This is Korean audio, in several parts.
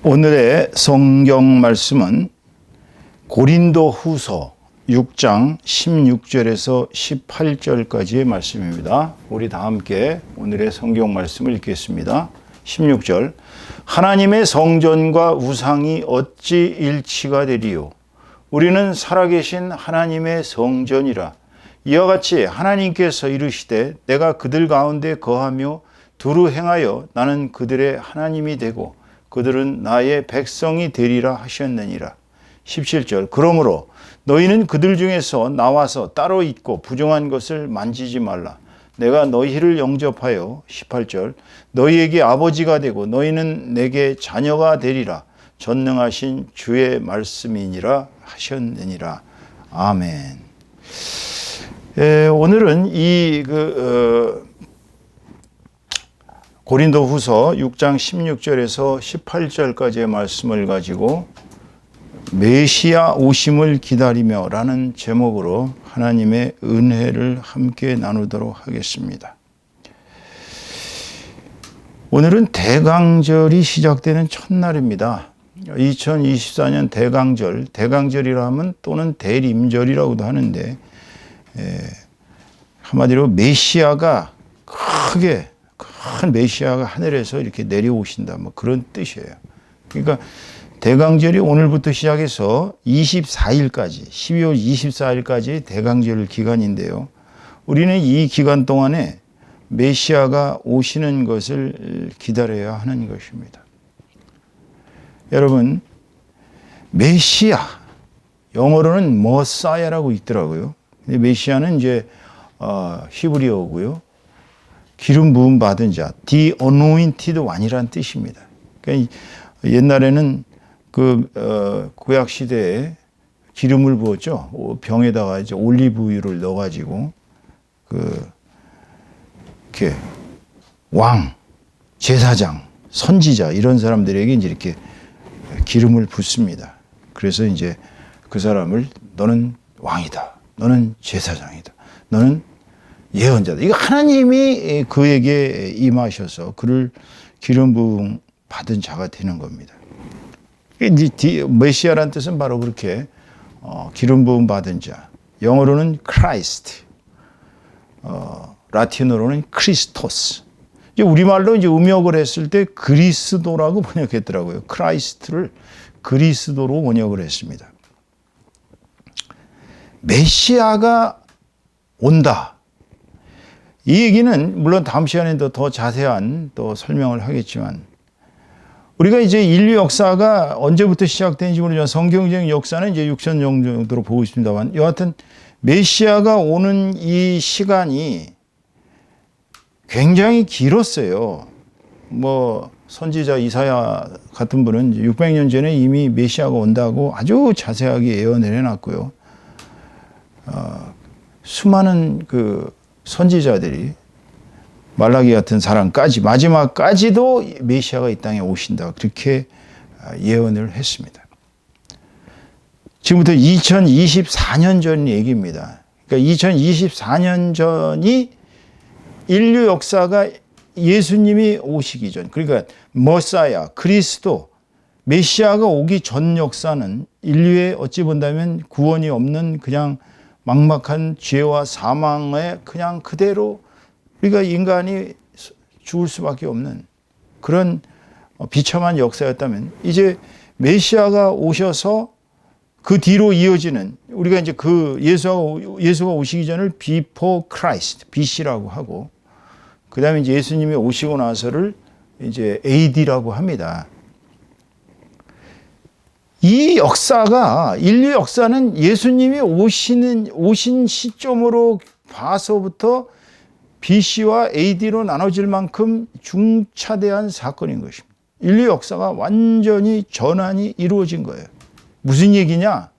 오늘의 성경 말씀은 고린도 후서 6장 16절에서 18절까지의 말씀입니다. 우리 다 함께 오늘의 성경 말씀을 읽겠습니다. 16절. 하나님의 성전과 우상이 어찌 일치가 되리요? 우리는 살아계신 하나님의 성전이라. 이와 같이 하나님께서 이르시되 내가 그들 가운데 거하며 두루 행하여 나는 그들의 하나님이 되고 그들은 나의 백성이 되리라 하셨느니라. 17절. 그러므로 너희는 그들 중에서 나와서 따로 있고 부정한 것을 만지지 말라. 내가 너희를 영접하여 18절. 너희에게 아버지가 되고 너희는 내게 자녀가 되리라. 전능하신 주의 말씀이니라 하셨느니라. 아멘. 오늘은 고린도 후서 6장 16절에서 18절까지의 말씀을 가지고 메시아 오심을 기다리며 라는 제목으로 하나님의 은혜를 함께 나누도록 하겠습니다. 오늘은 대강절이 시작되는 첫날입니다. 2024년 대강절이라 하면 또는 대림절이라고도 하는데 한마디로 메시아가 큰 메시아가 하늘에서 이렇게 내려오신다, 뭐 그런 뜻이에요. 그러니까 대강절이 오늘부터 시작해서 24일까지, 12월 24일까지 대강절 기간인데요. 우리는 이 기간 동안에 메시아가 오시는 것을 기다려야 하는 것입니다. 여러분, 메시아, 영어로는 머사야라고 있더라고요. 근데 메시아는 이제 히브리어고요. 기름 부음 받은 자, the anointed one이라는 뜻입니다. 그러니까 옛날에는 구약 시대에 기름을 부었죠. 병에다가 이제 올리브유를 넣어가지고 이렇게 왕, 제사장, 선지자 이런 사람들에게 이제 이렇게 기름을 붓습니다. 그래서 이제 그 사람을 너는 왕이다, 너는 제사장이다, 너는 예언자다. 이거 하나님이 그에게 임하셔서 그를 기름 부음 받은 자가 되는 겁니다. 이제 메시아라는 뜻은 바로 그렇게 기름 부음 받은 자. 영어로는 Christ, 라틴어로는 크리스토스. 이제 우리말로 이제 음역을 했을 때 그리스도라고 번역했더라고요. 크라이스트를 그리스도로 번역을 했습니다. 메시아가 온다. 이 얘기는 물론 다음 시간에도 더 자세한 또 설명을 하겠지만 우리가 이제 인류 역사가 언제부터 시작된지 모르지만 성경적인 역사는 이제 6,000년 정도로 보고 있습니다만 여하튼 메시아가 오는 이 시간이 굉장히 길었어요. 뭐 선지자 이사야 같은 분은 600년 전에 이미 메시아가 온다고 아주 자세하게 예언을 해놨고요. 수많은 선지자들이 말라기 같은 사람까지 마지막까지도 메시아가 이 땅에 오신다 그렇게 예언을 했습니다. 지금부터 2024년 전 얘기입니다. 그러니까 2024년 전이 인류 역사가 예수님이 오시기 전, 그러니까 머사야, 그리스도, 메시아가 오기 전 역사는 인류의 어찌 본다면 구원이 없는 그냥 막막한 죄와 사망에 그냥 그대로 우리가 인간이 죽을 수밖에 없는 그런 비참한 역사였다면 이제 메시아가 오셔서 그 뒤로 이어지는 우리가 이제 예수가 오시기 전을 before Christ, BC라고 하고 그 다음에 이제 예수님이 오시고 나서를 이제 AD라고 합니다. 이 역사가 인류 역사는 예수님이 오신 시점으로 봐서부터 BC와 AD로 나눠질 만큼 중차대한 사건인 것입니다. 인류 역사가 완전히 전환이 이루어진 거예요. 무슨 얘기냐?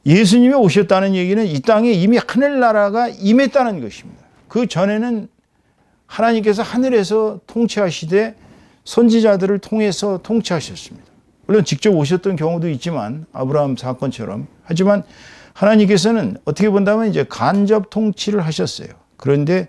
예수님이 오셨다는 얘기는 이 땅에 이미 하늘나라가 임했다는 것입니다. 그 전에는 하나님께서 하늘에서 통치하시되 선지자들을 통해서 통치하셨습니다. 물론 직접 오셨던 경우도 있지만 아브라함 사건처럼. 하지만 하나님께서는 어떻게 본다면 이제 간접 통치를 하셨어요. 그런데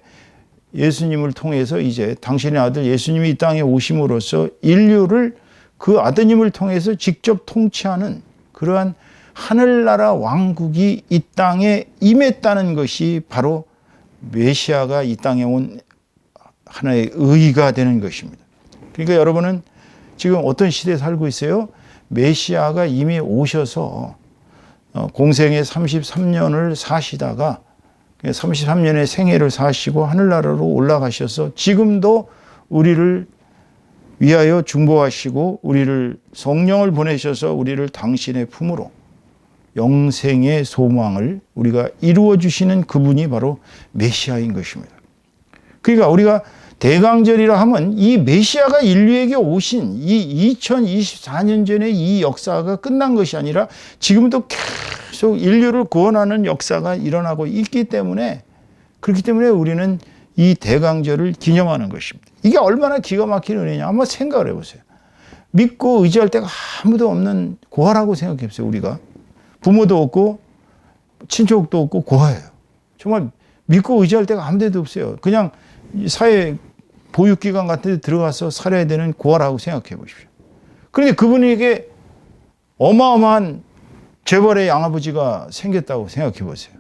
예수님을 통해서 이제 당신의 아들 예수님이 이 땅에 오심으로써 인류를 그 아드님을 통해서 직접 통치하는 그러한 하늘나라 왕국이 이 땅에 임했다는 것이 바로 메시아가 이 땅에 온 하나의 의의가 되는 것입니다. 그러니까 여러분은 지금 어떤 시대에 살고 있어요? 메시아가 이미 오셔서 공생의 33년을 사시다가 33년의 생애를 사시고 하늘나라로 올라가셔서 지금도 우리를 위하여 중보하시고 우리를 성령을 보내셔서 우리를 당신의 품으로 영생의 소망을 우리가 이루어 주시는 그분이 바로 메시아인 것입니다. 그러니까 우리가 대강절이라 하면 이 메시아가 인류에게 오신 이 2024년 전에 이 역사가 끝난 것이 아니라 지금도 계속 인류를 구원하는 역사가 일어나고 있기 때문에 그렇기 때문에 우리는 이 대강절을 기념하는 것입니다. 이게 얼마나 기가 막힌 은혜냐 한번 생각을 해보세요. 믿고 의지할 데가 아무도 없는 고아라고 생각해 보세요. 우리가 부모도 없고 친척도 없고 고아예요. 정말 믿고 의지할 데가 아무 데도 없어요. 그냥 사회 보육기관 같은 데 들어가서 살아야 되는 고아라고 생각해 보십시오. 그런데 그분에게 어마어마한 재벌의 양아버지가 생겼다고 생각해 보세요.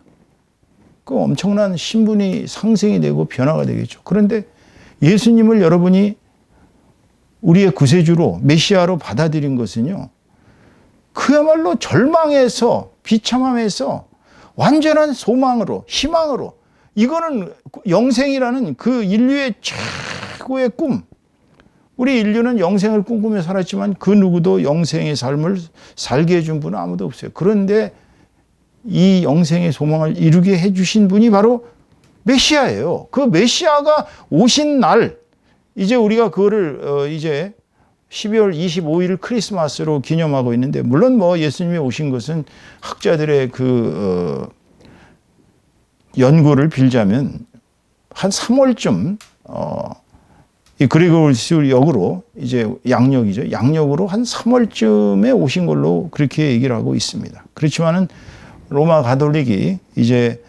그 엄청난 신분이 상승이 되고 변화가 되겠죠. 그런데 예수님을 여러분이 우리의 구세주로 메시아로 받아들인 것은요. 그야말로 절망에서 비참함에서 완전한 소망으로 희망으로 이거는 영생이라는 그 인류의 최고의 꿈. 우리 인류는 영생을 꿈꾸며 살았지만 그 누구도 영생의 삶을 살게 해준 분은 아무도 없어요. 그런데 이 영생의 소망을 이루게 해주신 분이 바로 메시아예요. 그 메시아가 오신 날, 이제 우리가 그거를 이제 12월 25일 크리스마스로 기념하고 있는데, 물론 뭐 예수님이 오신 것은 학자들의 연구를 빌자면 한 3월쯤 이 그리고리스 역으로 이제 양력이죠. 양력으로 한 3월쯤에 오신 걸로 그렇게 얘기를 하고 있습니다. 그렇지만은 로마 가톨릭이 이제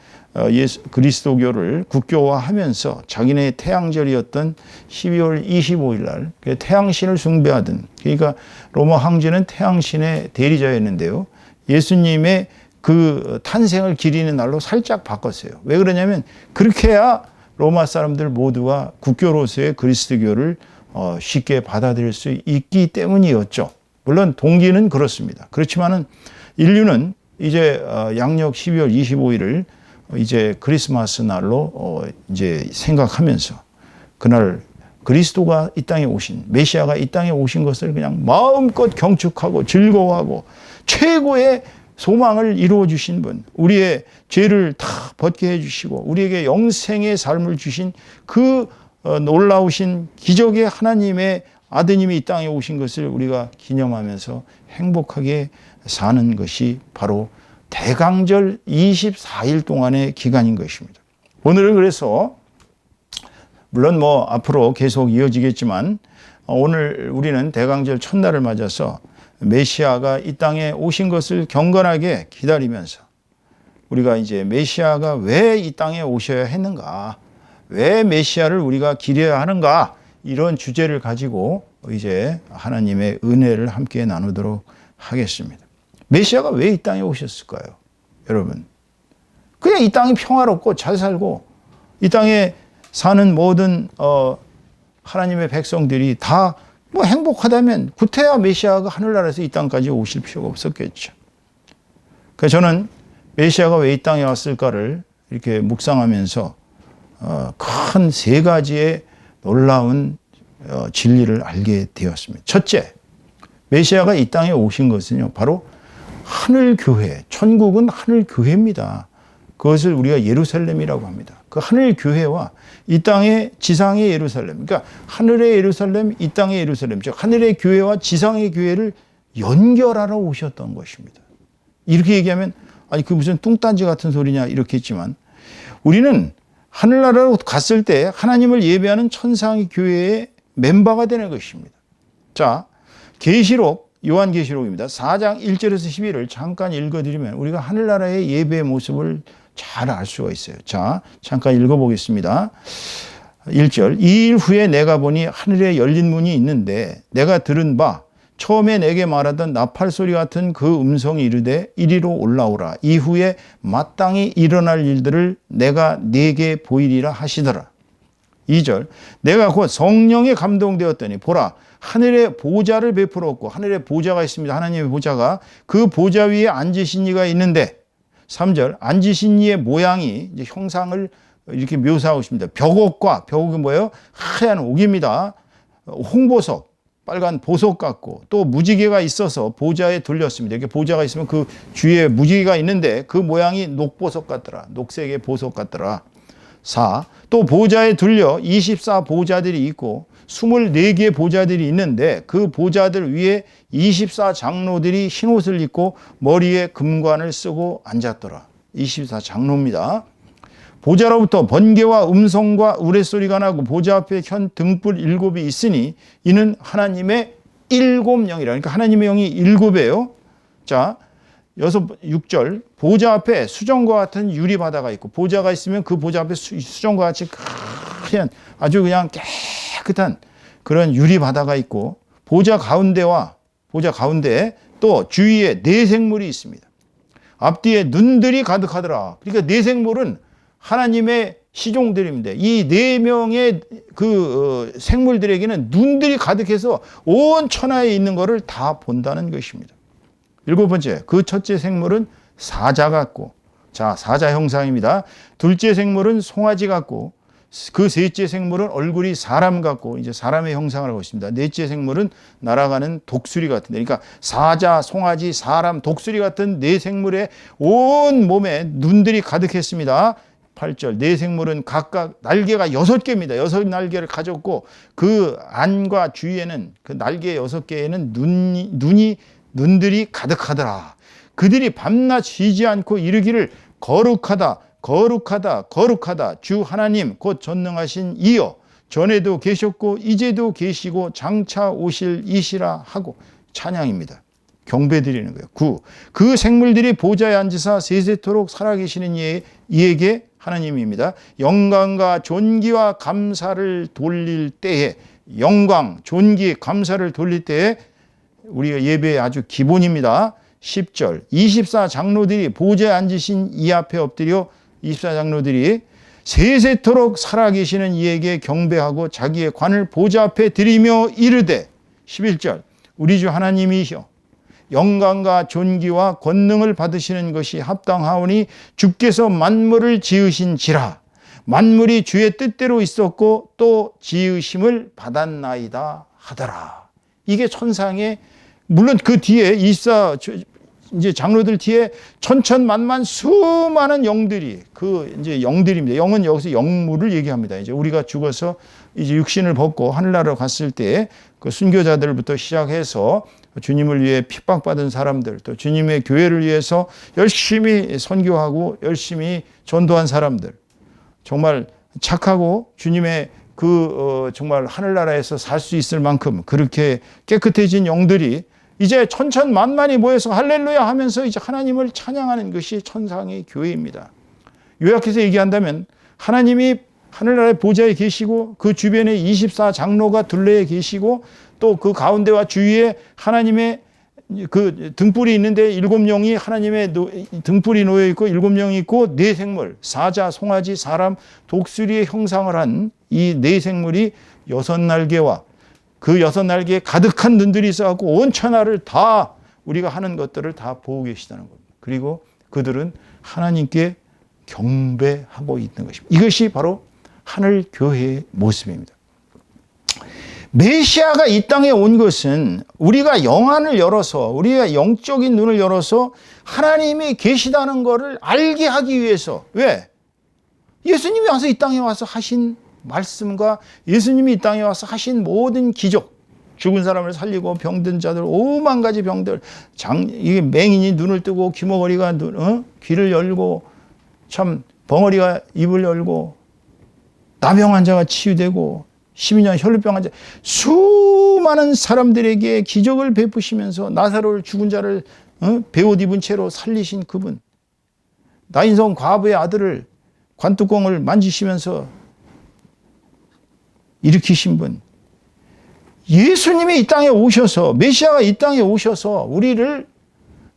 그리스도교를 국교화하면서 자기네 태양절이었던 12월 25일 날 태양신을 숭배하던, 그러니까 로마 황제는 태양신의 대리자였는데요. 예수님의 그 탄생을 기리는 날로 살짝 바꿨어요. 왜 그러냐면 그렇게 해야 로마 사람들 모두가 국교로서의 그리스도교를 쉽게 받아들일 수 있기 때문이었죠. 물론 동기는 그렇습니다. 그렇지만은 인류는 이제 양력 12월 25일을 이제 크리스마스 날로 이제 생각하면서 그날 그리스도가 이 땅에 오신, 메시아가 이 땅에 오신 것을 그냥 마음껏 경축하고 즐거워하고 최고의 소망을 이루어 주신 분, 우리의 죄를 다 벗게 해 주시고 우리에게 영생의 삶을 주신 그 놀라우신 기적의 하나님의 아드님이 이 땅에 오신 것을 우리가 기념하면서 행복하게 사는 것이 바로 대강절 24일 동안의 기간인 것입니다. 오늘은 그래서 물론 뭐 앞으로 계속 이어지겠지만 오늘 우리는 대강절 첫날을 맞아서 메시아가 이 땅에 오신 것을 경건하게 기다리면서 우리가 이제 메시아가 왜 이 땅에 오셔야 했는가, 왜 메시아를 우리가 기려야 하는가, 이런 주제를 가지고 이제 하나님의 은혜를 함께 나누도록 하겠습니다. 메시아가 왜 이 땅에 오셨을까요? 여러분, 그냥 이 땅이 평화롭고 잘 살고 이 땅에 사는 모든 하나님의 백성들이 다 뭐 행복하다면 구태야 메시아가 하늘나라에서 이 땅까지 오실 필요가 없었겠죠. 그래서 저는 메시아가 왜 이 땅에 왔을까를 이렇게 묵상하면서 큰 세 가지의 놀라운 진리를 알게 되었습니다. 첫째, 메시아가 이 땅에 오신 것은요, 바로 하늘교회, 천국은 하늘교회입니다. 그것을 우리가 예루살렘이라고 합니다. 그 하늘교회와 이 땅의 지상의 예루살렘, 그러니까 하늘의 예루살렘, 이 땅의 예루살렘, 즉 하늘의 교회와 지상의 교회를 연결하러 오셨던 것입니다. 이렇게 얘기하면 아니 그 무슨 뚱딴지 같은 소리냐 이렇게 했지만, 우리는 하늘나라로 갔을 때 하나님을 예배하는 천상의 교회의 멤버가 되는 것입니다. 자, 계시록, 요한계시록입니다. 4장 1절에서 11을 잠깐 읽어드리면 우리가 하늘나라의 예배의 모습을 잘 알 수가 있어요. 자, 잠깐 읽어보겠습니다. 1절. 이 일 후에 내가 보니 하늘에 열린 문이 있는데 내가 들은 바 처음에 내게 말하던 나팔 소리 같은 그 음성이 이르되 이리로 올라오라. 이후에 마땅히 일어날 일들을 내가 네게 보이리라 하시더라. 2절. 내가 곧 성령에 감동되었더니 보라 하늘에 보좌를 베풀었고, 하늘에 보좌가 있습니다. 하나님의 보좌가. 그 보좌 위에 앉으신 이가 있는데, 3절. 앉으신 이의 모양이 이제 형상을 이렇게 묘사하고 있습니다. 벽옥이 뭐예요? 하얀 옥입니다. 홍보석, 빨간 보석 같고, 또 무지개가 있어서 보좌에 돌렸습니다. 이렇게 보좌가 있으면 그 주위에 무지개가 있는데 그 모양이 녹보석 같더라. 녹색의 보석 같더라. 4. 또 보좌에 둘려 24 보좌들이 있고 24개의 보좌들이 있는데 그 보좌들 위에 24 장로들이 흰옷을 입고 머리에 금관을 쓰고 앉았더라. 24 장로입니다. 보좌로부터 번개와 음성과 우레소리가 나고 보좌 앞에 현 등불 7이 있으니 이는 하나님의 7영이라. 그러니까 하나님의 영이 7이에요. 자, 6절. 보좌 앞에 수정과 같은 유리바다가 있고, 보좌가 있으면 그 보좌 앞에 수정과 같이 그냥 아주 그냥 깨끗한 그런 유리바다가 있고, 보좌 가운데에 또 주위에 네 생물이 있습니다. 앞뒤에 눈들이 가득하더라. 그러니까 네 생물은 하나님의 시종들입니다. 이 네 명의 그 생물들에게는 눈들이 가득해서 온 천하에 있는 것을 다 본다는 것입니다. 7번째, 그 첫째 생물은 사자 같고, 자, 사자 형상입니다. 둘째 생물은 송아지 같고, 그 셋째 생물은 얼굴이 사람 같고, 이제 사람의 형상을 하고 있습니다. 넷째 생물은 날아가는 독수리 같은데, 그러니까 사자, 송아지, 사람, 독수리 같은 네 생물의 온 몸에 눈들이 가득했습니다. 8절. 네 생물은 각각 날개가 6개입니다. 6날개를 가졌고, 그 안과 주위에는 그 날개 6개에는 눈들이 가득하더라. 그들이 밤낮 쉬지 않고 이르기를 거룩하다, 거룩하다, 거룩하다. 주 하나님 곧 전능하신 이여, 전에도 계셨고 이제도 계시고 장차 오실 이시라 하고 찬양입니다. 경배드리는 거예요. 9. 그 생물들이 보좌에 앉으사 세세토록 살아계시는 이에게, 하나님입니다, 영광과 존귀와 감사를 돌릴 때에, 영광, 존귀, 감사를 돌릴 때에 우리가 예배의 아주 기본입니다. 10절. 24 장로들이 보좌에 앉으신 이 앞에 엎드려 24 장로들이 세세토록 살아계시는 이에게 경배하고 자기의 관을 보좌 앞에 드리며 이르되, 11절. 우리 주 하나님이시여, 영광과 존귀와 권능을 받으시는 것이 합당하오니 주께서 만물을 지으신지라. 만물이 주의 뜻대로 있었고 또 지으심을 받았나이다 하더라. 이게 천상의, 물론 그 뒤에 24 이제 장로들 뒤에 천천만만 수많은 영들이, 그 이제 영들입니다. 영은 여기서 영물을 얘기합니다. 이제 우리가 죽어서 이제 육신을 벗고 하늘나라로 갔을 때 그 순교자들부터 시작해서 주님을 위해 핍박받은 사람들, 또 주님의 교회를 위해서 열심히 선교하고 열심히 전도한 사람들, 정말 착하고 주님의 정말 하늘나라에서 살 수 있을 만큼 그렇게 깨끗해진 영들이 이제 천천만만이 모여서 할렐루야 하면서 이제 하나님을 찬양하는 것이 천상의 교회입니다. 요약해서 얘기한다면 하나님이 하늘나라의 보좌에 계시고 그 주변에 24 장로가 둘레에 계시고 또 그 가운데와 주위에 하나님의 그 등불이 있는데 7영이 하나님의 등불이 놓여 있고 7영이 있고 네 생물, 사자, 송아지, 사람, 독수리의 형상을 한 이 네 생물이 6날개와 그 6날개에 가득한 눈들이 있어갖고 온 천하를 다 우리가 하는 것들을 다 보고 계시다는 겁니다. 그리고 그들은 하나님께 경배하고 있는 것입니다. 이것이 바로 하늘교회의 모습입니다. 메시아가 이 땅에 온 것은 우리가 영안을 열어서, 우리가 영적인 눈을 열어서 하나님이 계시다는 것을 알게 하기 위해서. 왜? 예수님이 와서 이 땅에 와서 하신 말씀과 예수님이 이 땅에 와서 하신 모든 기적, 죽은 사람을 살리고 병든 자들 5만 가지 병들, 이게 맹인이 눈을 뜨고 귀머거리가 귀를 열고 참 벙어리가 입을 열고 나병 환자가 치유되고 12년 혈루병 환자, 수많은 사람들에게 기적을 베푸시면서 나사로를 죽은 자를 베옷 입은 채로 살리신 그분, 나인성 과부의 아들을 관뚜껑을 만지시면서 일으키신 분, 예수님이 이 땅에 오셔서, 메시아가 이 땅에 오셔서 우리를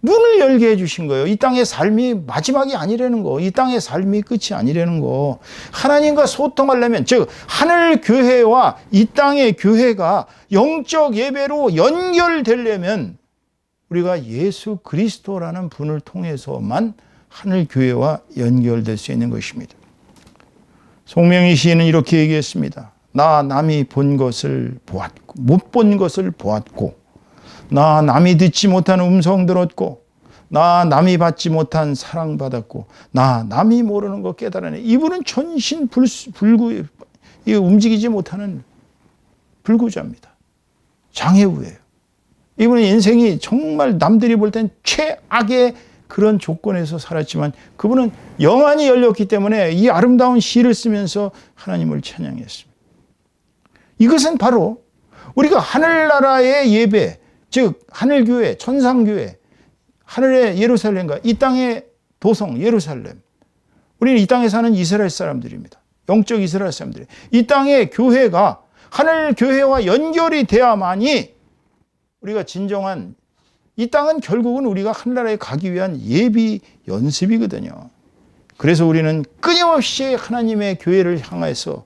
눈을 열게 해주신 거예요. 이 땅의 삶이 마지막이 아니라는 거, 이 땅의 삶이 끝이 아니라는 거. 하나님과 소통하려면, 즉 하늘 교회와 이 땅의 교회가 영적 예배로 연결되려면 우리가 예수 그리스도라는 분을 통해서만 하늘 교회와 연결될 수 있는 것입니다. 송명희 시인은 이렇게 얘기했습니다. 나 남이 본 것을 보았고, 못 본 것을 보았고, 나 남이 듣지 못한 음성 들었고, 나 남이 받지 못한 사랑 받았고, 나 남이 모르는 거 깨달아내. 이분은 전신불구, 움직이지 못하는 불구자입니다. 장애우예요. 이분은 인생이 정말 남들이 볼 땐 최악의 그런 조건에서 살았지만 그분은 영안이 열렸기 때문에 이 아름다운 시를 쓰면서 하나님을 찬양했습니다. 이것은 바로 우리가 하늘나라의 예배, 즉 하늘교회, 천상교회, 하늘의 예루살렘과 이 땅의 도성 예루살렘, 우리는 이 땅에 사는 이스라엘 사람들입니다. 영적 이스라엘 사람들. 이 땅의 교회가 하늘교회와 연결이 돼야만이 우리가 진정한, 이 땅은 결국은 우리가 하늘나라에 가기 위한 예비 연습이거든요. 그래서 우리는 끊임없이 하나님의 교회를 향해서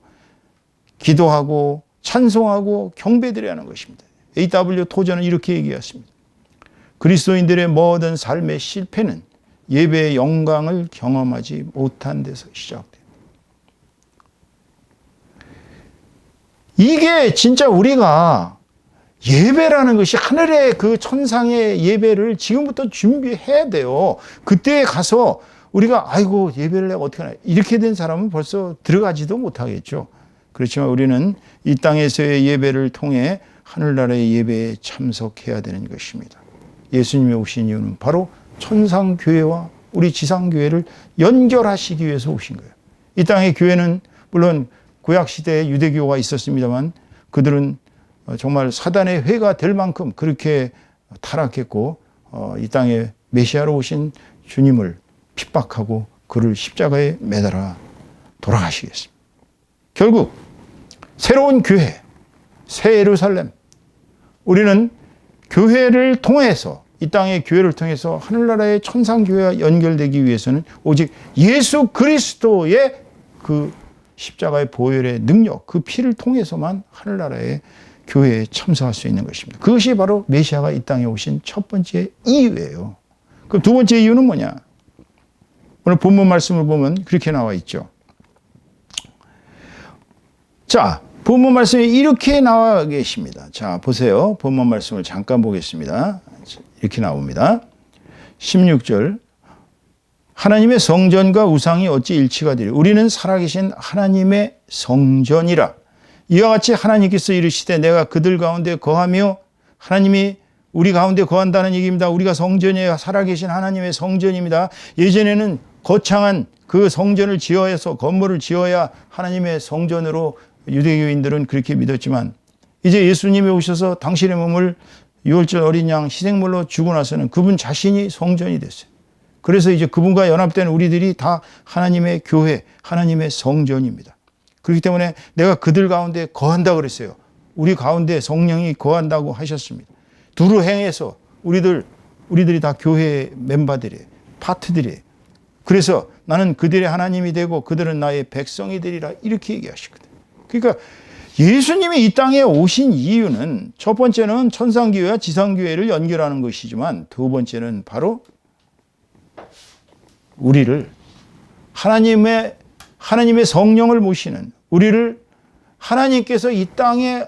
기도하고 찬송하고 경배드려야 하는 것입니다. A.W. 토저는 이렇게 얘기했습니다. 그리스도인들의 모든 삶의 실패는 예배의 영광을 경험하지 못한 데서 시작돼요. 이게 진짜 우리가 예배라는 것이 하늘의 그 천상의 예배를 지금부터 준비해야 돼요. 그때에 가서 우리가 아이고 예배를 내가 어떻게 하나, 이렇게 된 사람은 벌써 들어가지도 못하겠죠. 그렇지만 우리는 이 땅에서의 예배를 통해 하늘나라의 예배에 참석해야 되는 것입니다. 예수님이 오신 이유는 바로 천상교회와 우리 지상교회를 연결하시기 위해서 오신 거예요. 이 땅의 교회는 물론 구약시대에 유대교가 있었습니다만 그들은 정말 사단의 회가 될 만큼 그렇게 타락했고 이 땅에 메시아로 오신 주님을 핍박하고 그를 십자가에 매달아 돌아가시겠습니다. 결국 새로운 교회, 새 예루살렘, 우리는 교회를 통해서, 이 땅의 교회를 통해서 하늘나라의 천상교회와 연결되기 위해서는 오직 예수 그리스도의 그 십자가의 보혈의 능력, 그 피를 통해서만 하늘나라의 교회에 참석할 수 있는 것입니다. 그것이 바로 메시아가 이 땅에 오신 첫 번째 이유예요. 그럼 두 번째 이유는 뭐냐? 오늘 본문 말씀을 보면 그렇게 나와 있죠. 자, 본문 말씀이 이렇게 나와 계십니다. 자, 보세요. 본문 말씀을 잠깐 보겠습니다. 이렇게 나옵니다. 16절. 하나님의 성전과 우상이 어찌 일치가 되리? 우리는 살아계신 하나님의 성전이라. 이와 같이 하나님께서 이르시되 내가 그들 가운데 거하며, 하나님이 우리 가운데 거한다는 얘기입니다. 우리가 성전이에요. 살아계신 하나님의 성전입니다. 예전에는 거창한 그 성전을 지어서 건물을 지어야 하나님의 성전으로 유대교인들은 그렇게 믿었지만 이제 예수님이 오셔서 당신의 몸을 유월절 어린 양 희생물로 주고 나서는 그분 자신이 성전이 됐어요. 그래서 이제 그분과 연합된 우리들이 다 하나님의 교회, 하나님의 성전입니다. 그렇기 때문에 내가 그들 가운데 거한다 그랬어요. 우리 가운데 성령이 거한다고 하셨습니다. 두루 행해서 우리들이 다 교회의 멤버들이에요. 파트들이에요. 그래서 나는 그들의 하나님이 되고 그들은 나의 백성이 되리라, 이렇게 얘기하시거든요. 그러니까 예수님이 이 땅에 오신 이유는 첫 번째는 천상교회와 지상교회를 연결하는 것이지만 두 번째는 바로 우리를 하나님의 성령을 모시는, 우리를 하나님께서 이 땅에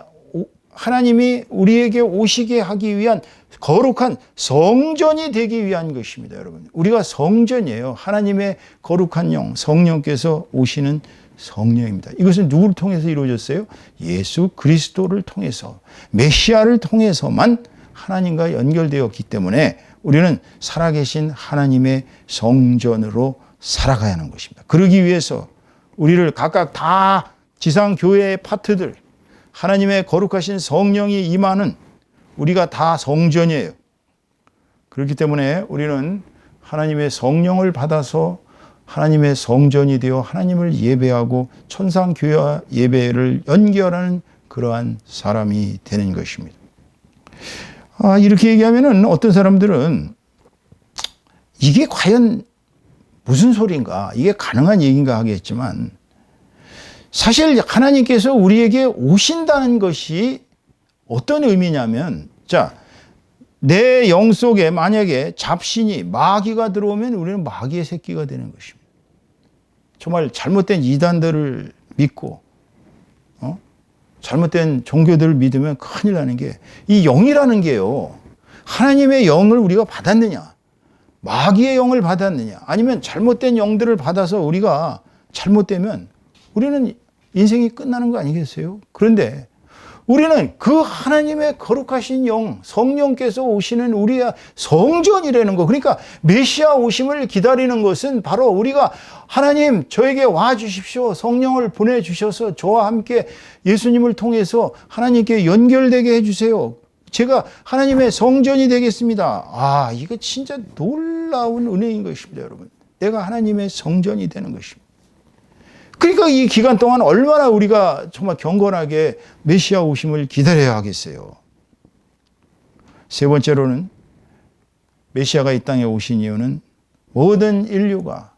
하나님이 우리에게 오시게 하기 위한 거룩한 성전이 되기 위한 것입니다. 여러분, 우리가 성전이에요. 하나님의 거룩한 영, 성령께서 오시는 성령입니다. 이것은 누구를 통해서 이루어졌어요? 예수 그리스도를 통해서, 메시아를 통해서만 하나님과 연결되었기 때문에 우리는 살아계신 하나님의 성전으로 살아가야 하는 것입니다. 그러기 위해서 우리를 각각 다 지상교회의 파트들, 하나님의 거룩하신 성령이 임하는 우리가 다 성전이에요. 그렇기 때문에 우리는 하나님의 성령을 받아서 하나님의 성전이 되어 하나님을 예배하고 천상교회와 예배를 연결하는 그러한 사람이 되는 것입니다. 이렇게 얘기하면은 어떤 사람들은 이게 과연 무슨 소리인가, 이게 가능한 얘기인가 하겠지만, 사실 하나님께서 우리에게 오신다는 것이 어떤 의미냐면, 자, 내 영 속에 만약에 잡신이 마귀가 들어오면 우리는 마귀의 새끼가 되는 것입니다. 정말 잘못된 이단들을 믿고 잘못된 종교들을 믿으면 큰일 나는 게, 이 영이라는 게요, 하나님의 영을 우리가 받았느냐, 마귀의 영을 받았느냐, 아니면 잘못된 영들을 받아서 우리가 잘못되면 우리는 인생이 끝나는 거 아니겠어요? 그런데 우리는 그 하나님의 거룩하신 영, 성령께서 오시는 우리의 성전이라는 거. 그러니까 메시아 오심을 기다리는 것은 바로 우리가 하나님 저에게 와 주십시오. 성령을 보내주셔서 저와 함께 예수님을 통해서 하나님께 연결되게 해주세요. 제가 하나님의 성전이 되겠습니다. 이거 진짜 놀라운 은혜인 것입니다, 여러분. 내가 하나님의 성전이 되는 것입니다. 그러니까 이 기간 동안 얼마나 우리가 정말 경건하게 메시아 오심을 기다려야 하겠어요. 세 번째로는 메시아가 이 땅에 오신 이유는 모든 인류가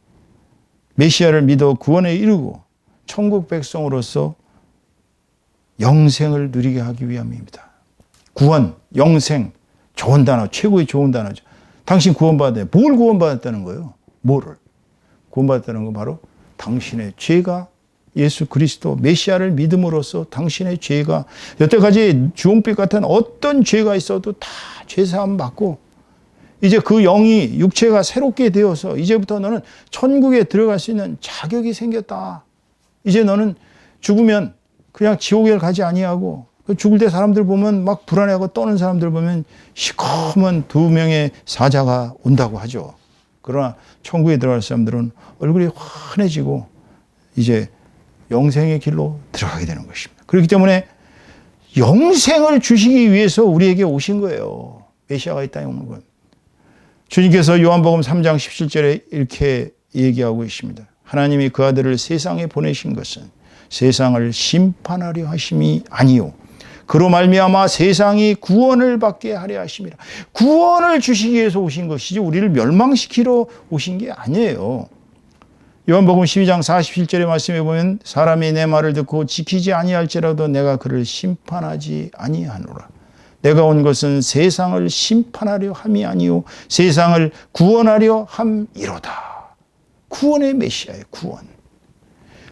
메시아를 믿어 구원에 이르고 천국 백성으로서 영생을 누리게 하기 위함입니다. 구원, 영생, 좋은 단어, 최고의 좋은 단어죠. 당신 구원받아요. 뭘 구원받았다는 거예요? 뭐를? 구원받았다는 건 바로 당신의 죄가, 예수 그리스도 메시아를 믿음으로써 당신의 죄가, 여태까지 주홍빛 같은 어떤 죄가 있어도 다 죄사함 받고, 이제 그 영이 육체가 새롭게 되어서 이제부터 너는 천국에 들어갈 수 있는 자격이 생겼다. 이제 너는 죽으면 그냥 지옥에 가지 아니하고, 죽을 때 사람들 보면 막 불안해하고 떠는 사람들 보면 시커먼 2명의 사자가 온다고 하죠. 그러나 천국에 들어갈 사람들은 얼굴이 환해지고 이제 영생의 길로 들어가게 되는 것입니다. 그렇기 때문에 영생을 주시기 위해서 우리에게 오신 거예요. 메시아가 이 땅에 오는 건. 주님께서 요한복음 3장 17절에 이렇게 얘기하고 있습니다. 하나님이 그 아들을 세상에 보내신 것은 세상을 심판하려 하심이 아니요, 그로 말미암아 세상이 구원을 받게 하려 하심이라. 구원을 주시기 위해서 오신 것이지 우리를 멸망시키러 오신 게 아니에요. 요한복음 12장 47절의 말씀에 보면 사람이 내 말을 듣고 지키지 아니할지라도 내가 그를 심판하지 아니하노라. 내가 온 것은 세상을 심판하려 함이 아니요 세상을 구원하려 함이로다. 구원의 메시아의 구원.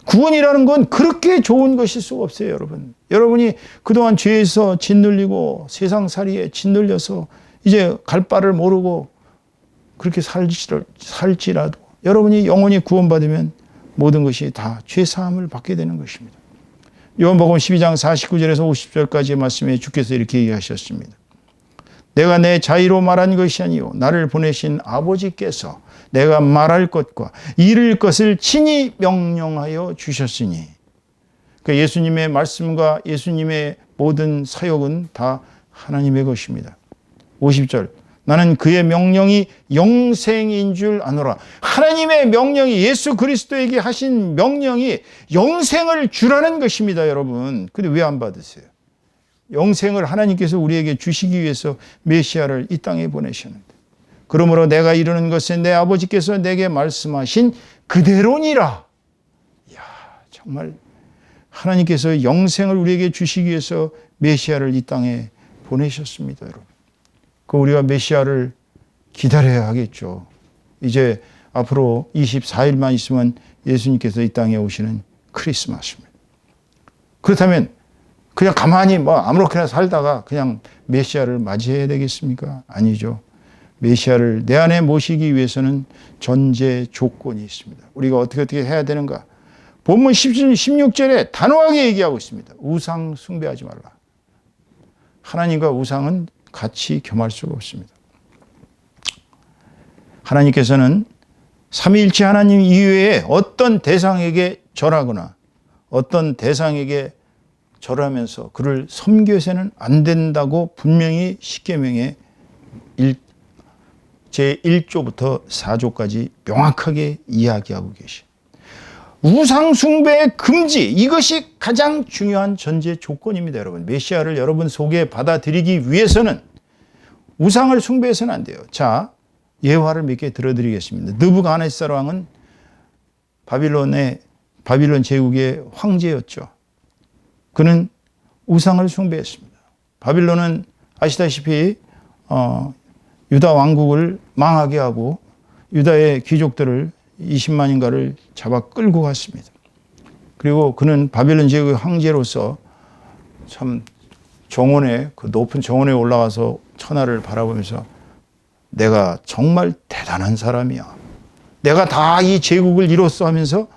구원이라는 건 그렇게 좋은 것일 수가 없어요, 여러분. 여러분이 그동안 죄에서 짓눌리고 세상살이에 짓눌려서 이제 갈 바를 모르고 그렇게 살지라도 여러분이 영원히 구원받으면 모든 것이 다 죄사함을 받게 되는 것입니다. 요한복음 12장 49절에서 50절까지의 말씀에 주께서 이렇게 얘기하셨습니다. 내가 내 자의로 말한 것이 아니요 나를 보내신 아버지께서 내가 말할 것과 이룰 것을 친히 명령하여 주셨으니, 그러니까 예수님의 말씀과 예수님의 모든 사역은 다 하나님의 것입니다. 50절, 나는 그의 명령이 영생인 줄 아노라. 하나님의 명령이, 예수 그리스도에게 하신 명령이 영생을 주라는 것입니다, 여러분. 근데 왜 안 받으세요? 영생을 하나님께서 우리에게 주시기 위해서 메시아를 이 땅에 보내셨는데, 그러므로 내가 이루는 것은 내 아버지께서 내게 말씀하신 그대로니라. 이야, 정말 하나님께서 영생을 우리에게 주시기 위해서 메시아를 이 땅에 보내셨습니다, 여러분. 그 우리가 메시아를 기다려야 하겠죠. 이제 앞으로 24일만 있으면 예수님께서 이 땅에 오시는 크리스마스입니다. 그렇다면 그냥 가만히 아무렇게나 살다가 그냥 메시아를 맞이해야 되겠습니까? 아니죠. 메시아를 내 안에 모시기 위해서는 전제 조건이 있습니다. 우리가 어떻게 해야 되는가? 본문 16절에 단호하게 얘기하고 있습니다. 우상 숭배하지 말라. 하나님과 우상은 같이 겸할 수가 없습니다. 하나님께서는 삼위일체 하나님 이외에 어떤 대상에게 절하거나 어떤 대상에게 절하면서 그를 섬겨서는 안 된다고 분명히 십계명에 제1조부터 4조까지 명확하게 이야기하고 계시. 우상 숭배의 금지, 이것이 가장 중요한 전제 조건입니다. 여러분, 메시아를 여러분 속에 받아들이기 위해서는 우상을 숭배해서는 안 돼요. 자, 예화를 몇 개 들어드리겠습니다. 느부갓네살 왕은 바빌론 제국의 황제였죠. 그는 우상을 숭배했습니다. 바빌론은 아시다시피 유다 왕국을 망하게 하고 유다의 귀족들을 20만인가를 잡아 끌고 갔습니다. 그리고 그는 바빌론 제국의 황제로서 참 정원에, 그 높은 정원에 올라가서 천하를 바라보면서 내가 정말 대단한 사람이야. 내가 다 이 제국을 이뤘어 하면서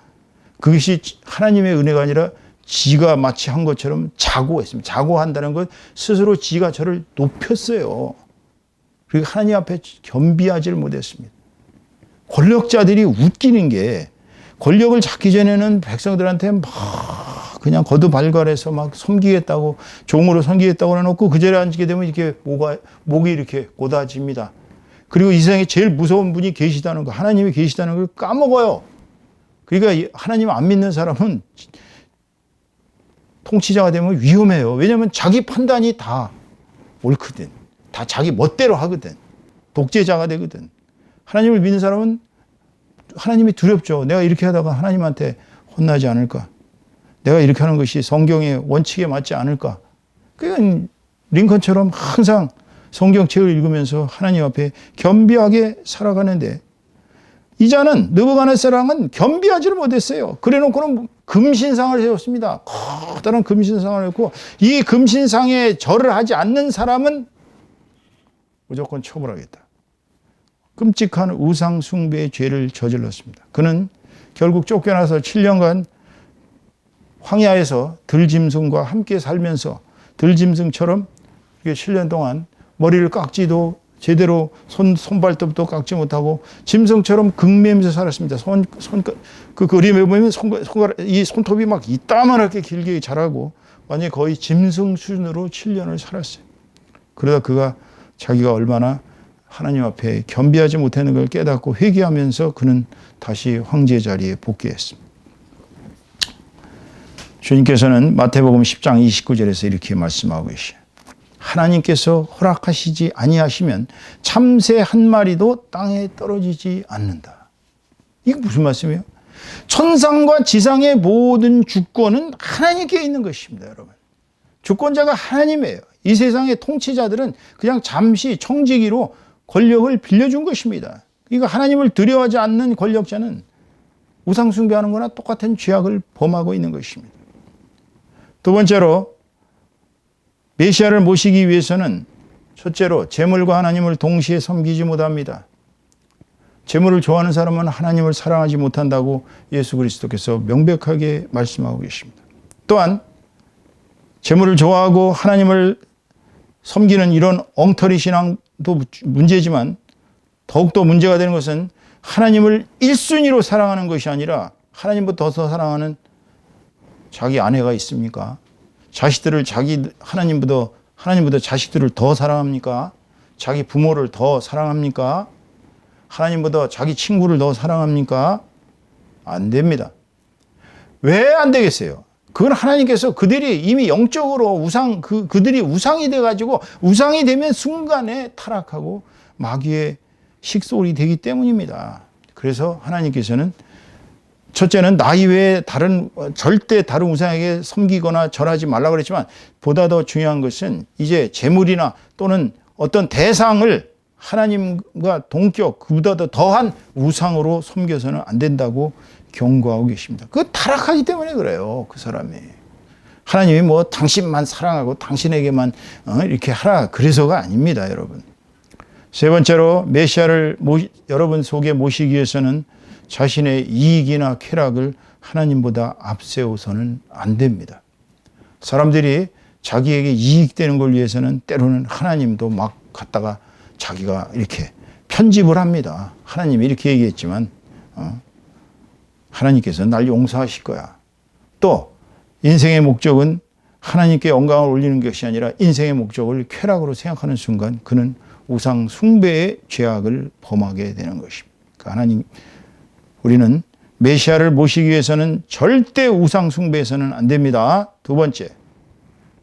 그것이 하나님의 은혜가 아니라 지가 마치 한 것처럼 자고했습니다. 자고한다는 것 스스로 지가 저를 높였어요. 그리고 하나님 앞에 겸비하지를 못했습니다. 권력자들이 웃기는 게 권력을 잡기 전에는 백성들한테 막 그냥 거두발갈해서 막 섬기겠다고 종으로 섬기겠다고 해놓고 그 자리에 앉게 되면 이렇게 목이 이렇게 고다집니다. 그리고 이 세상에 제일 무서운 분이 계시다는 거, 하나님이 계시다는 걸 까먹어요. 그러니까 하나님 안 믿는 사람은 통치자가 되면 위험해요. 왜냐하면 자기 판단이 다 옳거든. 다 자기 멋대로 하거든. 독재자가 되거든. 하나님을 믿는 사람은 하나님이 두렵죠. 내가 이렇게 하다가 하나님한테 혼나지 않을까? 내가 이렇게 하는 것이 성경의 원칙에 맞지 않을까? 그러니까 링컨처럼 항상 성경책을 읽으면서 하나님 앞에 겸비하게 살아가는데 이 자는 느부갓네살 왕은 겸비하지를 못했어요. 그래놓고는 금신상을 세웠습니다. 커다란 금신상을 했고 이 금신상에 절을 하지 않는 사람은 무조건 처벌하겠다. 끔찍한 우상 숭배의 죄를 저질렀습니다. 그는 결국 쫓겨나서 7년간 황야에서 들짐승과 함께 살면서 들짐승처럼 7년 동안 머리를 깎지도 제대로 손발톱도 깎지 못하고 짐승처럼 극매면서 살았습니다. 그 그림에 보면 이 손톱이 막 이따만하게 길게 자라고 완전히 거의 짐승 수준으로 7년을 살았어요. 그러다 그가 자기가 얼마나 하나님 앞에 겸비하지 못하는 걸 깨닫고 회개하면서 그는 다시 황제 자리에 복귀했습니다. 주님께서는 마태복음 10장 29절에서 이렇게 말씀하고 계시죠. 하나님께서 허락하시지 아니하시면 참새 한 마리도 땅에 떨어지지 않는다. 이게 무슨 말씀이에요? 천상과 지상의 모든 주권은 하나님께 있는 것입니다, 여러분. 주권자가 하나님이에요. 이 세상의 통치자들은 그냥 잠시 청지기로 권력을 빌려준 것입니다. 그러니까 하나님을 두려워하지 않는 권력자는 우상 숭배하는 거나 똑같은 죄악을 범하고 있는 것입니다. 두 번째로 메시아를 모시기 위해서는 첫째로 재물과 하나님을 동시에 섬기지 못합니다. 재물을 좋아하는 사람은 하나님을 사랑하지 못한다고 예수 그리스도께서 명백하게 말씀하고 계십니다. 또한 재물을 좋아하고 하나님을 섬기는 이런 엉터리 신앙도 문제지만 더욱더 문제가 되는 것은 하나님을 1순위로 사랑하는 것이 아니라 하나님보다 더 사랑하는 자기 아내가 있습니까? 자식들을 하나님보다 자식들을 더 사랑합니까? 자기 부모를 더 사랑합니까? 하나님보다 자기 친구를 더 사랑합니까? 안 됩니다. 왜 안 되겠어요? 그건 하나님께서 그들이 이미 영적으로 그들이 우상이 돼가지고 우상이 되면 순간에 타락하고 마귀의 식솔이 되기 때문입니다. 그래서 하나님께서는 첫째는 나 이외에 절대 다른 우상에게 섬기거나 절하지 말라고 그랬지만 보다 더 중요한 것은 이제 재물이나 또는 어떤 대상을 하나님과 동격, 그보다 더 더한 우상으로 섬겨서는 안 된다고 경고하고 계십니다. 그거 타락하기 때문에 그래요, 그 사람이. 하나님이 뭐 당신만 사랑하고 당신에게만 이렇게 하라 그래서가 아닙니다, 여러분. 세 번째로 메시아를 여러분 속에 모시기 위해서는 자신의 이익이나 쾌락을 하나님보다 앞세워서는 안 됩니다. 사람들이 자기에게 이익되는 걸 위해서는 때로는 하나님도 막 갖다가 자기가 이렇게 편집을 합니다. 하나님이 이렇게 얘기했지만 하나님께서 날 용서하실 거야. 또 인생의 목적은 하나님께 영광을 올리는 것이 아니라 인생의 목적을 쾌락으로 생각하는 순간 그는 우상 숭배의 죄악을 범하게 되는 것입니다. 그러니까 하나님, 우리는 메시아를 모시기 위해서는 절대 우상 숭배해서는 안 됩니다. 두 번째,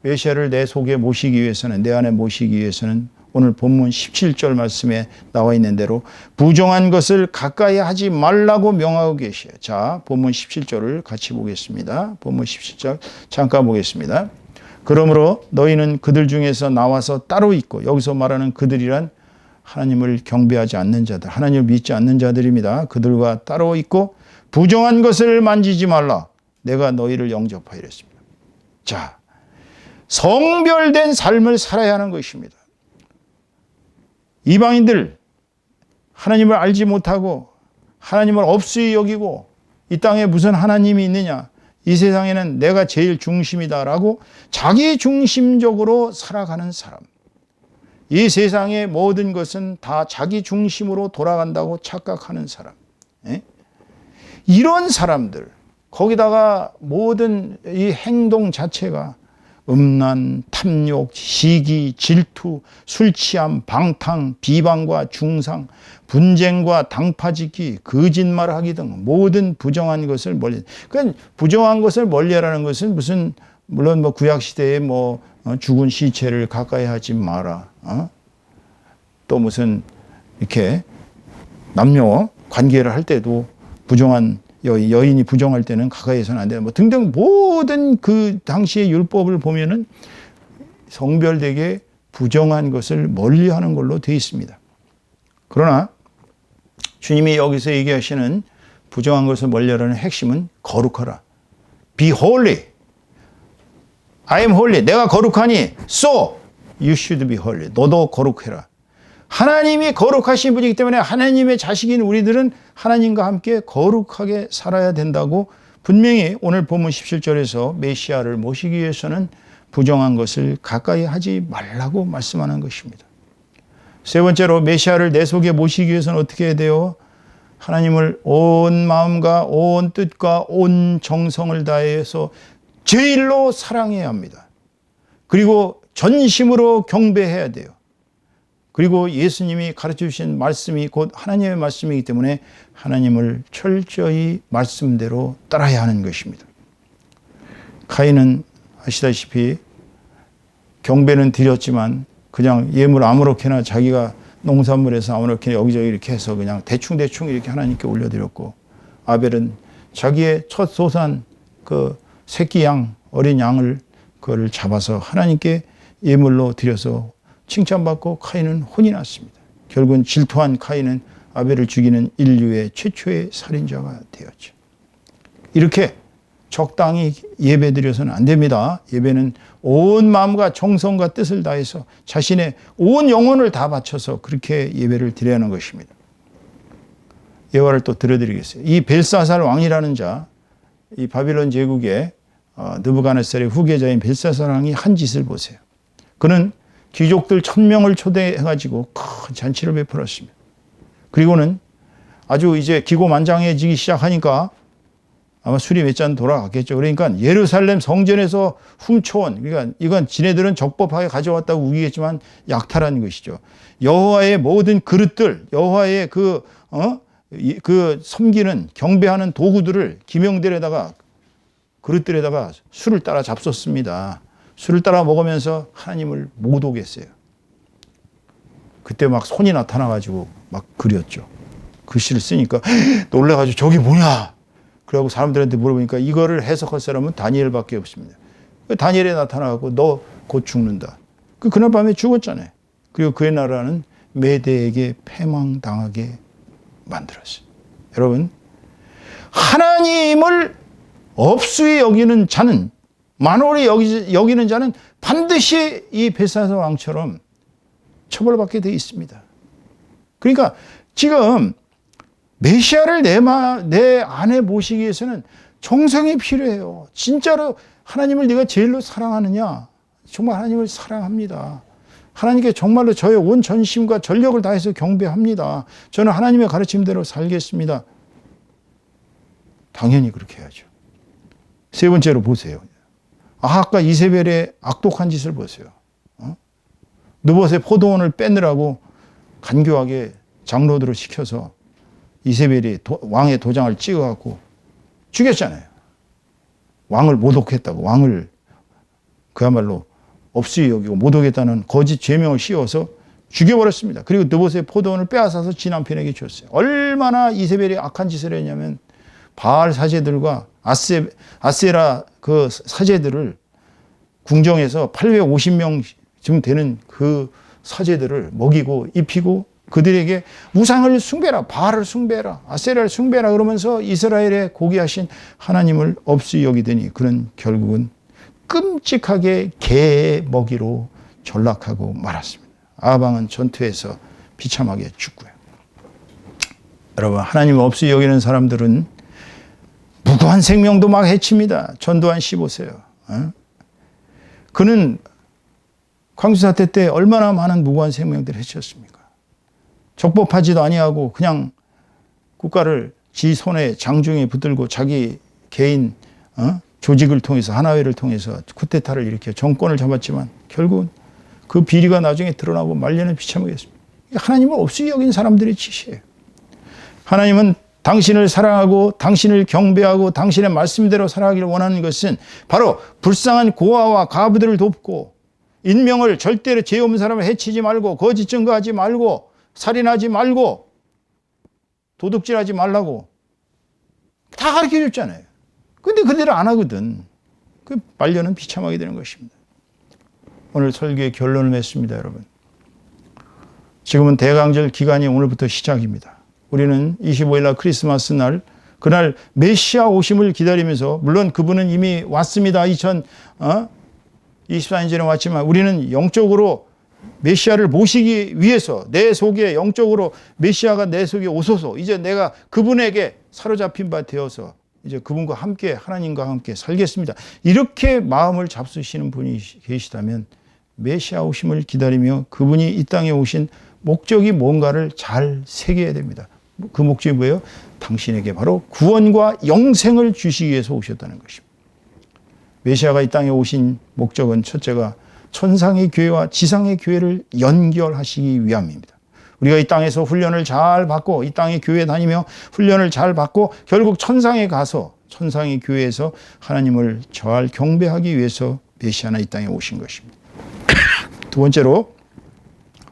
메시아를 내 속에 모시기 위해서는, 내 안에 모시기 위해서는 오늘 본문 17절 말씀에 나와 있는 대로 부정한 것을 가까이 하지 말라고 명하고 계셔요. 자, 본문 17절을 같이 보겠습니다. 본문 17절 잠깐 보겠습니다. 그러므로 너희는 그들 중에서 나와서 따로 있고, 여기서 말하는 그들이란 하나님을 경배하지 않는 자들, 하나님을 믿지 않는 자들입니다. 그들과 따로 있고 부정한 것을 만지지 말라. 내가 너희를 영접하여 이랬습니다. 자, 성별된 삶을 살아야 하는 것입니다. 이방인들, 하나님을 알지 못하고 하나님을 없이 여기고 이 땅에 무슨 하나님이 있느냐, 이 세상에는 내가 제일 중심이다라고 자기 중심적으로 살아가는 사람, 이 세상의 모든 것은 다 자기 중심으로 돌아간다고 착각하는 사람, 이런 사람들, 거기다가 모든 이 행동 자체가 음란, 탐욕, 시기, 질투, 술 취함, 방탕, 비방과 중상, 분쟁과 당파짓기, 거짓말하기 등 모든 부정한 것을 멀리. 그러니까 부정한 것을 멀리하라는 것은 무슨, 물론 뭐 구약 시대에 뭐 죽은 시체를 가까이 하지 마라. 또 무슨 이렇게 남녀 관계를 할 때도 부정한 여인이 부정할 때는 가까이서는 안 돼요. 뭐 등등 모든 그 당시의 율법을 보면은 성별되게 부정한 것을 멀리하는 걸로 되어 있습니다. 그러나 주님이 여기서 얘기하시는 부정한 것을 멀리하라는 핵심은 거룩하라. Be holy. I am holy. 내가 거룩하니 so you should be holy. 너도 거룩해라. 하나님이 거룩하신 분이기 때문에 하나님의 자식인 우리들은 하나님과 함께 거룩하게 살아야 된다고 분명히 오늘 본문 17절에서 메시아를 모시기 위해서는 부정한 것을 가까이 하지 말라고 말씀하는 것입니다. 세 번째로 메시아를 내 속에 모시기 위해서는 어떻게 해야 돼요? 하나님을 온 마음과 온 뜻과 온 정성을 다해서 제일로 사랑해야 합니다. 그리고 전심으로 경배해야 돼요. 그리고 예수님이 가르쳐 주신 말씀이 곧 하나님의 말씀이기 때문에 하나님을 철저히 말씀대로 따라야 하는 것입니다. 가인은 아시다시피 경배는 드렸지만 그냥 예물 아무렇게나 자기가 농산물에서 아무렇게나 여기저기 이렇게 해서 그냥 대충 이렇게 하나님께 올려드렸고, 아벨은 자기의 첫 소산 그 새끼 양, 어린 양을 그거를 잡아서 하나님께 예물로 드려서 칭찬받고 카인은 혼이 났습니다. 결국은 질투한 카인은 아벨을 죽이는 인류의 최초의 살인자가 되었죠. 이렇게 적당히 예배 드려서는 안 됩니다. 예배는 온 마음과 정성과 뜻을 다해서 자신의 온 영혼을 다 바쳐서 그렇게 예배를 드려야 하는 것입니다. 예화를 또 들어드리겠어요. 이 벨사살 왕이라는 자, 이 바빌론 제국의 느부갓네살의 후계자인 벨사살 왕이 한 짓을 보세요. 그는 귀족들 1000명을 초대해가지고 큰 잔치를 베풀었습니다. 그리고는 아주 이제 기고만장해지기 시작하니까 아마 술이 몇 잔 돌아갔겠죠. 그러니까 예루살렘 성전에서 훔쳐온, 그러니까 이건 지네들은 적법하게 가져왔다고 우기겠지만 약탈한 것이죠. 여호와의 모든 그릇들, 여호와의 그 섬기는 경배하는 도구들을 기명들에다가 그릇들에다가 술을 따라 잡섰습니다. 술을 따라 먹으면서 하나님을 못 오겠어요. 그때 막 손이 나타나가지고 막 그렸죠. 글씨를 쓰니까 놀라가지고 저게 뭐냐? 그러고 사람들한테 물어보니까 이거를 해석할 사람은 다니엘밖에 없습니다. 다니엘에 나타나고 너 곧 죽는다. 그날 밤에 죽었잖아요. 그리고 그의 나라는 메대에게 패망당하게 만들었어요. 여러분, 하나님을 업수히 여기는 자는, 만홀히 여기는 자는 반드시 이 벨사살 왕처럼 처벌받게 되어 있습니다. 그러니까 지금 메시아를 내 안에 모시기 위해서는 정성이 필요해요. 진짜로 하나님을 네가 제일로 사랑하느냐? 정말 하나님을 사랑합니다. 하나님께 정말로 저의 온 전심과 전력을 다해서 경배합니다. 저는 하나님의 가르침대로 살겠습니다. 당연히 그렇게 해야죠. 세 번째로 보세요. 아합과 이세벨의 악독한 짓을 보세요. 느봇의 포도원을 뺏느라고 간교하게 장로들을 시켜서 이세벨이 왕의 도장을 찍어갖고 죽였잖아요. 왕을 모독했다고, 왕을 그야말로 없이 여기고 모독했다는 거짓 죄명을 씌워서 죽여버렸습니다. 그리고 느봇의 포도원을 빼앗아서 지 남편에게 줬어요. 얼마나 이세벨이 악한 짓을 했냐면 바알 사제들과 아세라 그 사제들을 궁정에서 850명쯤 되는 그 사제들을 먹이고 입히고 그들에게 우상을 숭배라, 바알을 숭배라, 아세라를 숭배라 그러면서 이스라엘의 고귀하신 하나님을 없이 여기더니 그는 결국은 끔찍하게 개의 먹이로 전락하고 말았습니다. 아방은 전투에서 비참하게 죽고요. 여러분, 하나님 없이 여기는 사람들은 무고한 생명도 막 해칩니다. 전두환 씨 보세요. 그는 광주사태 때 얼마나 많은 무고한 생명들을 해쳤습니까? 적법하지도 아니하고 그냥 국가를 지 손에 장중에 붙들고 자기 개인 조직을 통해서 하나회를 통해서 쿠데타를 일으켜 정권을 잡았지만 결국은 그 비리가 나중에 드러나고 말년은 비참하게 했습니다. 하나님을 없이 여긴 사람들의 짓이에요. 하나님은 당신을 사랑하고 당신을 경배하고 당신의 말씀대로 살아가기를 원하는 것은 바로 불쌍한 고아와 가부들을 돕고 인명을 절대로 죄 없는 사람을 해치지 말고 거짓 증거하지 말고 살인하지 말고 도둑질하지 말라고 다 가르쳐줬잖아요. 근데 그대로 안 하거든. 그 말년은 비참하게 되는 것입니다. 오늘 설교의 결론을 맺습니다, 여러분. 지금은 대강절 기간이 오늘부터 시작입니다. 우리는 25일 날 크리스마스 날 그날 메시아 오심을 기다리면서 물론 그분은 이미 왔습니다. 24년 전에 왔지만 우리는 영적으로 메시아를 모시기 위해서 내 속에 영적으로 메시아가 내 속에 오소서 이제 내가 그분에게 사로잡힌 바 되어서 이제 그분과 함께 하나님과 함께 살겠습니다. 이렇게 마음을 잡수시는 분이 계시다면 메시아 오심을 기다리며 그분이 이 땅에 오신 목적이 뭔가를 잘 새겨야 됩니다. 그 목적이 뭐예요? 당신에게 바로 구원과 영생을 주시기 위해서 오셨다는 것입니다. 메시아가 이 땅에 오신 목적은 첫째가 천상의 교회와 지상의 교회를 연결하시기 위함입니다. 우리가 이 땅에서 훈련을 잘 받고 이 땅에 교회 다니며 훈련을 잘 받고 결국 천상에 가서 천상의 교회에서 하나님을 잘 경배하기 위해서 메시아는 이 땅에 오신 것입니다. 두 번째로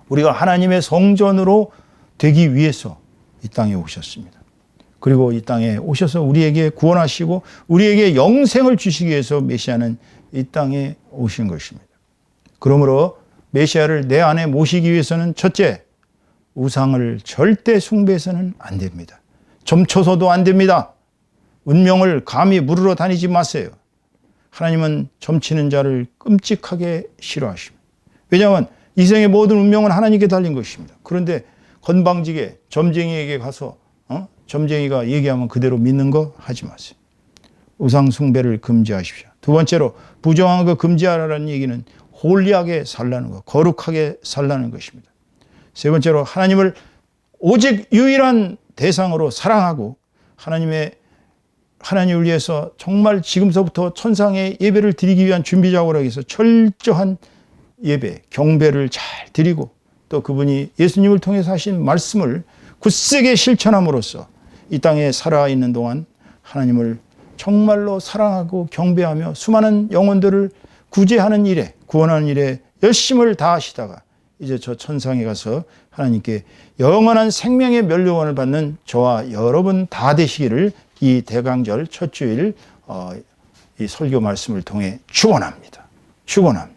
우리가 하나님의 성전으로 되기 위해서 이 땅에 오셨습니다. 그리고 이 땅에 오셔서 우리에게 구원하시고 우리에게 영생을 주시기 위해서 메시아는 이 땅에 오신 것입니다. 그러므로 메시아를 내 안에 모시기 위해서는 첫째, 우상을 절대 숭배해서는 안 됩니다. 점쳐서도 안 됩니다. 운명을 감히 물으러 다니지 마세요. 하나님은 점치는 자를 끔찍하게 싫어하십니다. 왜냐하면 이 생의 모든 운명은 하나님께 달린 것입니다. 그런데 건방지게 점쟁이에게 가서 점쟁이가 얘기하면 그대로 믿는 거 하지 마세요. 우상 숭배를 금지하십시오. 두 번째로 부정한 거 금지하라는 얘기는 홀리하게 살라는 것, 거룩하게 살라는 것입니다. 세 번째로 하나님을 오직 유일한 대상으로 사랑하고 하나님을 위해서 정말 지금서부터 천상의 예배를 드리기 위한 준비 작업을 하기 위해서 철저한 예배, 경배를 잘 드리고 또 그분이 예수님을 통해서 하신 말씀을 굳세게 실천함으로써 이 땅에 살아있는 동안 하나님을 정말로 사랑하고 경배하며 수많은 영혼들을 구제하는 일에 구원하는 일에 열심을 다하시다가 이제 저 천상에 가서 하나님께 영원한 생명의 면류관을 받는 저와 여러분 다 되시기를 이 대강절 첫 주일 이 설교 말씀을 통해 축원합니다. 축원합니다.